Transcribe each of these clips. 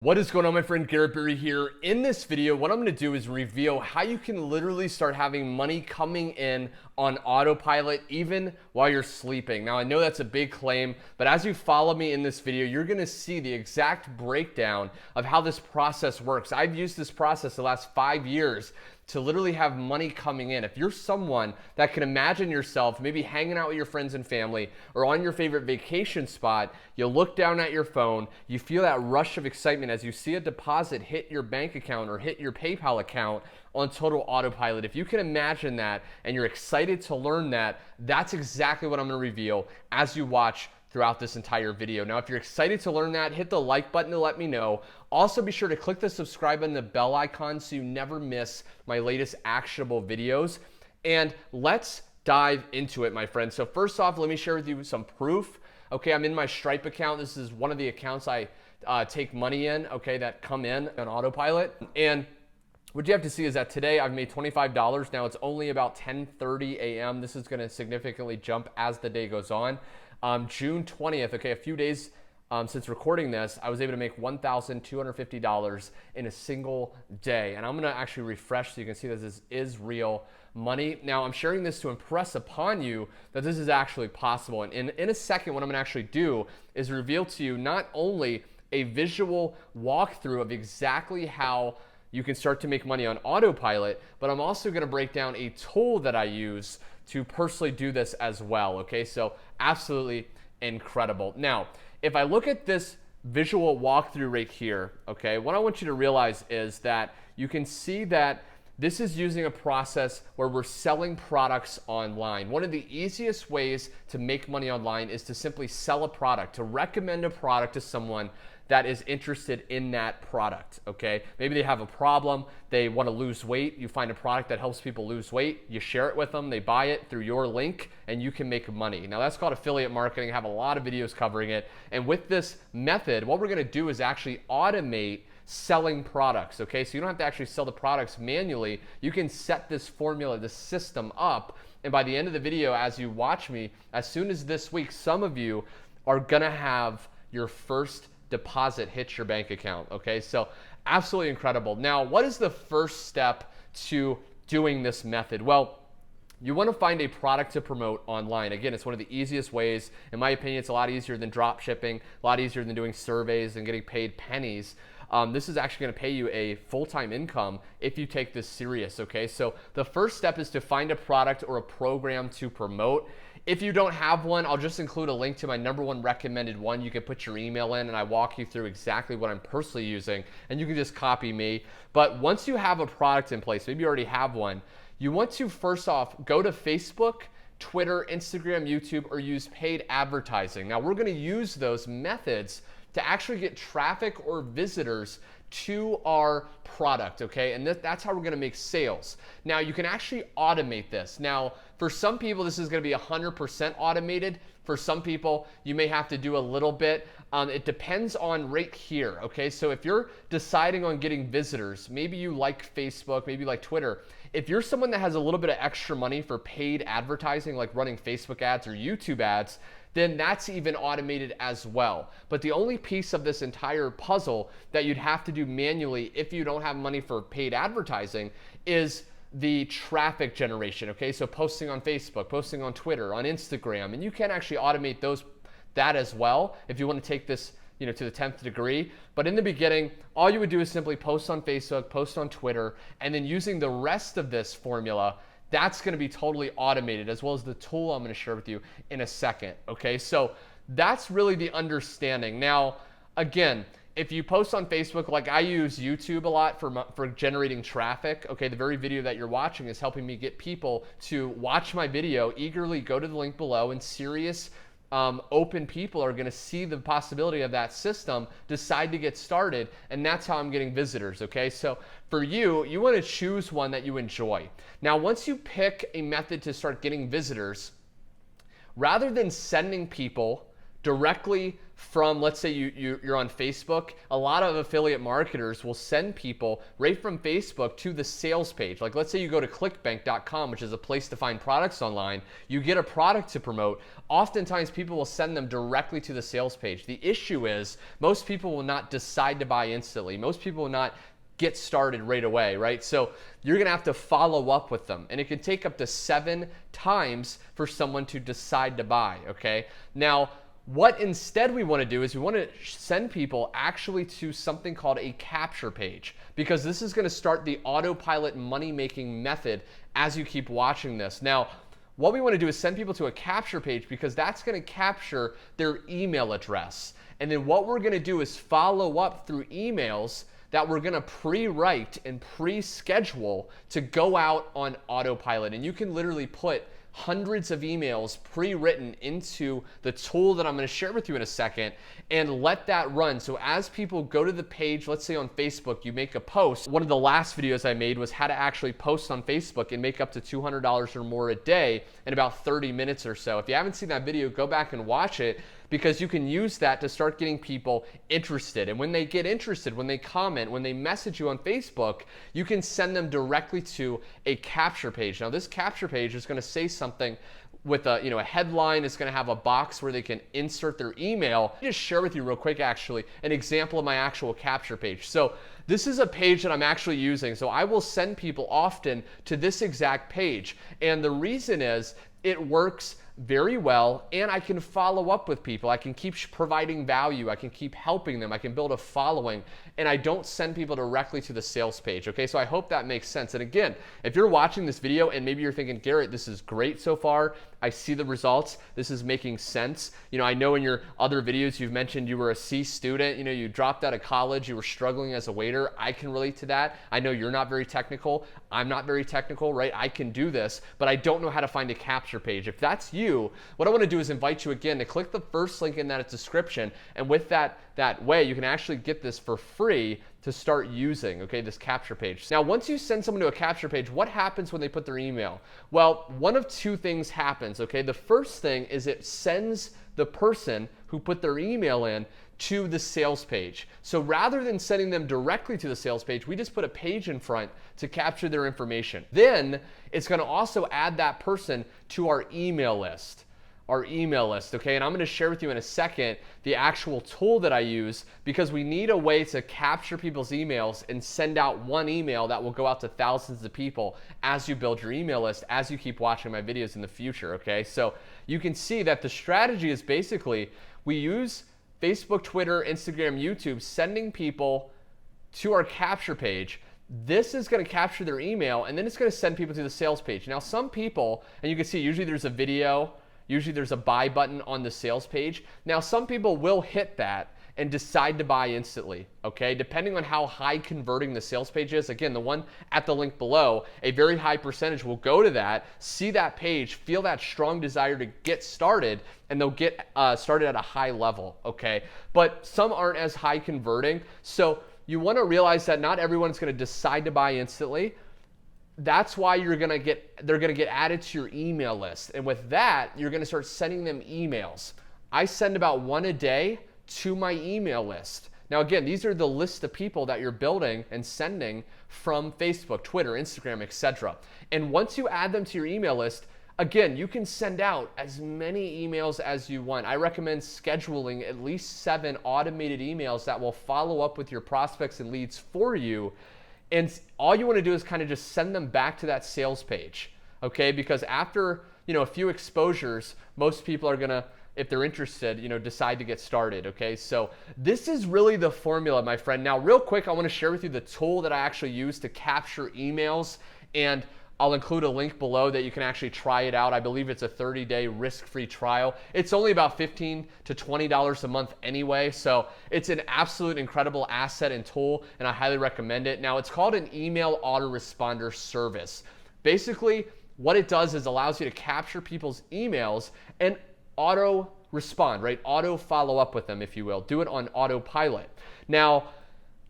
What is going on, my friend? Garrett Barry here. In this video, what I'm going to do is reveal how you can literally start having money coming in on autopilot even while you're sleeping. Now, I know that's a big claim, but as you follow me in this video, you're going to see the exact breakdown of how this process works. I've used this process the last 5 years to literally have money coming in. If you're someone that can imagine yourself maybe hanging out with your friends and family or on your favorite vacation spot, you look down at your phone, you feel that rush of excitement as you see a deposit hit your bank account or hit your PayPal account on total autopilot. If you can imagine that and you're excited to learn that, that's exactly what I'm going to reveal as you watch throughout this entire video. Now, if you're excited to learn that, hit the like button to let me know. Also, be sure to click the subscribe button and the bell icon so you never miss my latest actionable videos. And let's dive into it, my friends. So first off, let me share with you some proof. Okay, I'm in my Stripe account. This is one of the accounts I take money in, okay, that come in on autopilot. And what you have to see is that today I've made $25. Now it's only about 10:30 a.m. This is gonna significantly jump as the day goes on. June 20th, okay, a few days since recording this, I was able to make $1,250 in a single day. And I'm gonna actually refresh so you can see that this is real money. Now, I'm sharing this to impress upon you that this is actually possible. And in a second, what I'm gonna actually do is reveal to you not only a visual walkthrough of exactly how you can start to make money on autopilot, but I'm also gonna break down a tool that I use to personally do this as well, okay? So absolutely incredible. Now, if I look at this visual walkthrough right here, okay, what I want you to realize is that you can see that this is using a process where we're selling products online. One of the easiest ways to make money online is to simply sell a product, to recommend a product to someone that is interested in that product, okay? Maybe they have a problem, they want to lose weight, you find a product that helps people lose weight, you share it with them, they buy it through your link, and you can make money. Now that's called affiliate marketing. I have a lot of videos covering it. And with this method, what we're gonna do is actually automate selling products, okay? So you don't have to actually sell the products manually. You can set this formula, this system up, and by the end of the video, as you watch me, as soon as this week, some of you are gonna have your first deposit hit your bank account, okay? So absolutely incredible. Now, what is the first step to doing this method? Well, you want to find a product to promote online. Again, it's one of the easiest ways. In my opinion, it's a lot easier than drop shipping, a lot easier than doing surveys and getting paid pennies. This is actually going to pay you a full-time income if you take this serious, okay? So the first step is to find a product or a program to promote. If you don't have one, I'll just include a link to my #1 recommended one. You can put your email in and I walk you through exactly what I'm personally using, and you can just copy me. But once you have a product in place, maybe you already have one, you want to first off go to Facebook, Twitter, Instagram, YouTube, or use paid advertising. Now we're gonna use those methods to actually get traffic or visitors to our product, okay? And that's how we're gonna make sales. Now, you can actually automate this. Now, for some people, this is gonna be 100% automated. For some people, you may have to do a little bit. It depends on right here, okay? So if you're deciding on getting visitors, maybe you like Facebook, maybe you like Twitter. If you're someone that has a little bit of extra money for paid advertising, like running Facebook ads or YouTube ads, then that's even automated as well. But the only piece of this entire puzzle that you'd have to do manually if you don't have money for paid advertising is the traffic generation, okay? So posting on Facebook, posting on Twitter, on Instagram, and you can actually automate that as well if you want to take this to the 10th degree. But in the beginning, all you would do is simply post on Facebook, post on Twitter, and then using the rest of this formula, that's going to be totally automated, as well as the tool I'm going to share with you in a second, okay? So that's really the understanding. Now, again, if you post on Facebook, like I use YouTube a lot for generating traffic, okay, the very video that you're watching is helping me get people to watch my video, eagerly go to the link below, and serious open people are going to see the possibility of that system, decide to get started, and that's how I'm getting visitors, okay? So for you, you want to choose one that you enjoy. Now, once you pick a method to start getting visitors, rather than sending people directly from, let's say you're on Facebook. A lot of affiliate marketers will send people right from Facebook to the sales page. Like let's say you go to clickbank.com, which is a place to find products online. You get a product to promote. Oftentimes people will send them directly to the sales page. The issue is most people will not decide to buy instantly. Most people will not get started right away, right? So you're gonna have to follow up with them, and it can take up to 7 times for someone to decide to buy, okay? Now, what instead we want to do is we want to send people actually to something called a capture page, because this is going to start the autopilot money making method as you keep watching this. Now, what we want to do is send people to a capture page because that's going to capture their email address. And then what we're going to do is follow up through emails that we're going to pre-write and pre-schedule to go out on autopilot. And you can literally put hundreds of emails pre-written into the tool that I'm going to share with you in a second and let that run. So as people go to the page, let's say on Facebook, you make a post. One of the last videos I made was how to actually post on Facebook and make up to $200 or more a day in about 30 minutes or so. If you haven't seen that video, go back and watch it, because you can use that to start getting people interested. And when they get interested, when they comment, when they message you on Facebook, you can send them directly to a capture page. Now this capture page is going to say something with a headline. It's going to have a box where they can insert their email. I'll just share with you real quick actually an example of my actual capture page. So this is a page that I'm actually using. So I will send people often to this exact page. And the reason is it works very well, and I can follow up with people. I can keep providing value. I can keep helping them. I can build a following, and I don't send people directly to the sales page. Okay, so I hope that makes sense. And again, if you're watching this video and maybe you're thinking, Garrett, this is great so far, I see the results, this is making sense. I know in your other videos you've mentioned you were a C student, you dropped out of college, you were struggling as a waiter. I can relate to that. I know you're not very technical. I'm not very technical, right? I can do this, but I don't know how to find a capture page. If that's you, what I want to do is invite you again to click the first link in that description, and with that way you can actually get this for free to start using, okay, this capture page. Now, once you send someone to a capture page, what happens when they put their email? Well, one of two things happens, okay? The first thing is it sends the person who put their email in to the sales page. So rather than sending them directly to the sales page, we just put a page in front to capture their information. Then it's going to also add that person to our email list. Okay? And I'm going to share with you in a second the actual tool that I use, because we need a way to capture people's emails and send out one email that will go out to thousands of people as you build your email list, as you keep watching my videos in the future, okay? So you can see that the strategy is basically we use Facebook, Twitter, Instagram, YouTube, sending people to our capture page. This is going to capture their email, and then it's going to send people to the sales page. Now, some people, and you can see usually there's a video, usually there's a buy button on the sales page. Now, some people will hit that and decide to buy instantly, okay? Depending on how high converting the sales page is. Again, the one at the link below, a very high percentage will go to that, see that page, feel that strong desire to get started, and they'll get started at a high level, okay? But some aren't as high converting. So you want to realize that not everyone's going to decide to buy instantly. That's why they're going to get added to your email list. And with that, you're going to start sending them emails. I send about 1 a day to my email list. Now, again, these are the list of people that you're building and sending from Facebook, Twitter, Instagram, etc. And once you add them to your email list, again, you can send out as many emails as you want. I recommend scheduling at least 7 automated emails that will follow up with your prospects and leads for you. And all you want to do is kind of just send them back to that sales page, okay? Because after, a few exposures, most people are going to, if they're interested, decide to get started, okay? So this is really the formula, my friend. Now, real quick, I want to share with you the tool that I actually use to capture emails, and I'll include a link below that you can actually try it out. I believe it's a 30-day risk-free trial. It's only about $15 to $20 a month anyway, so it's an absolute incredible asset and tool, and I highly recommend it. Now, it's called an email autoresponder service. Basically, what it does is allows you to capture people's emails and auto respond, right? Auto follow up with them, if you will. Do it on autopilot. Now,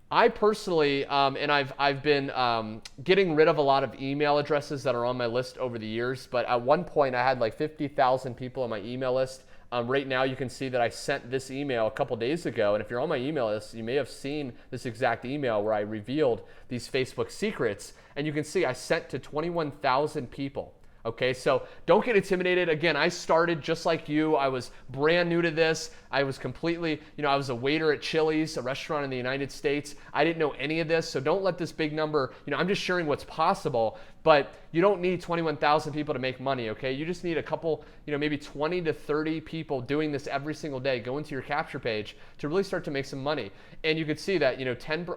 I personally, and I've been getting rid of a lot of email addresses that are on my list over the years, but at one point I had like 50,000 people on my email list. Right now you can see that I sent this email a couple days ago, and if you're on my email list, you may have seen this exact email where I revealed these Facebook secrets, and you can see I sent to 21,000 people. Okay, so don't get intimidated. Again, I started just like you. I was brand new to this. I was completely, I was a waiter at Chili's, a restaurant in the United States. I didn't know any of this, so don't let this big number, I'm just sharing what's possible, but you don't need 21,000 people to make money, okay? You just need a couple, maybe 20 to 30 people doing this every single day, go into your capture page to really start to make some money. And you could see that,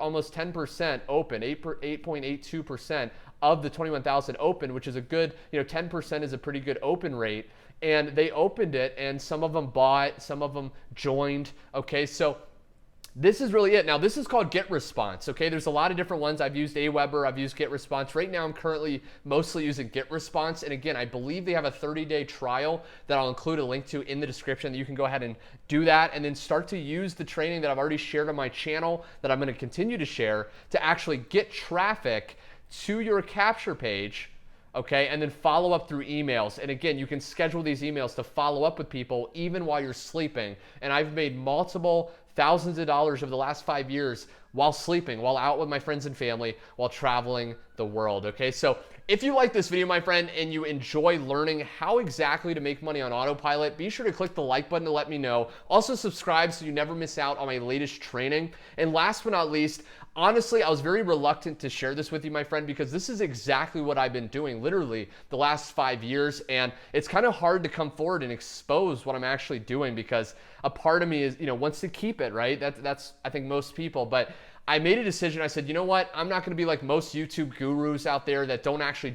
almost 10% open, 8.82% of the 21,000 open, which is a good, 10% is a pretty good open rate. And they opened it, and some of them bought, some of them joined. Okay, so this is really it. Now, this is called Get Response. Okay, there's a lot of different ones. I've used Aweber, I've used Get Response. Right now, I'm currently mostly using Get Response. And again, I believe they have a 30-day trial that I'll include a link to in the description that you can go ahead and do that, and then start to use the training that I've already shared on my channel that I'm going to continue to share to actually get traffic to your capture page, okay, and then follow up through emails. And again, you can schedule these emails to follow up with people even while you're sleeping. And I've made multiple thousands of dollars over the last 5 years while sleeping, while out with my friends and family, while traveling the world, okay? So if you like this video, my friend, and you enjoy learning how exactly to make money on autopilot, be sure to click the like button to let me know. Also subscribe so you never miss out on my latest training. And last but not least, honestly, I was very reluctant to share this with you, my friend, because this is exactly what I've been doing literally the last 5 years. And it's kind of hard to come forward and expose what I'm actually doing because a part of me is, wants to keep it, right? That's I think most people, but I made a decision. I said, you know what? I'm not going to be like most YouTube gurus out there that don't actually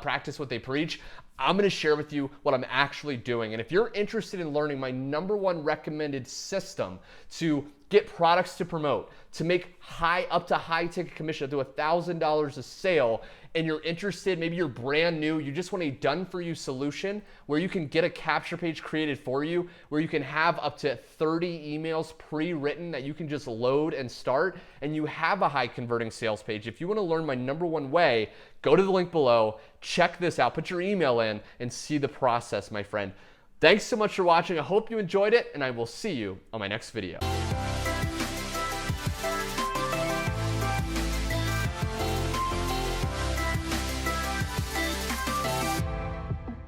practice what they preach. I'm going to share with you what I'm actually doing. And if you're interested in learning my #1 recommended system to get products to promote, to make up to high ticket commission up to $1,000 a sale, and you're interested, maybe you're brand new, you just want a done for you solution where you can get a capture page created for you, where you can have up to 30 emails pre-written that you can just load and start, and you have a high converting sales page. If you want to learn my #1 way, go to the link below, check this out, put your email in, and see the process, my friend. Thanks so much for watching. I hope you enjoyed it, and I will see you on my next video.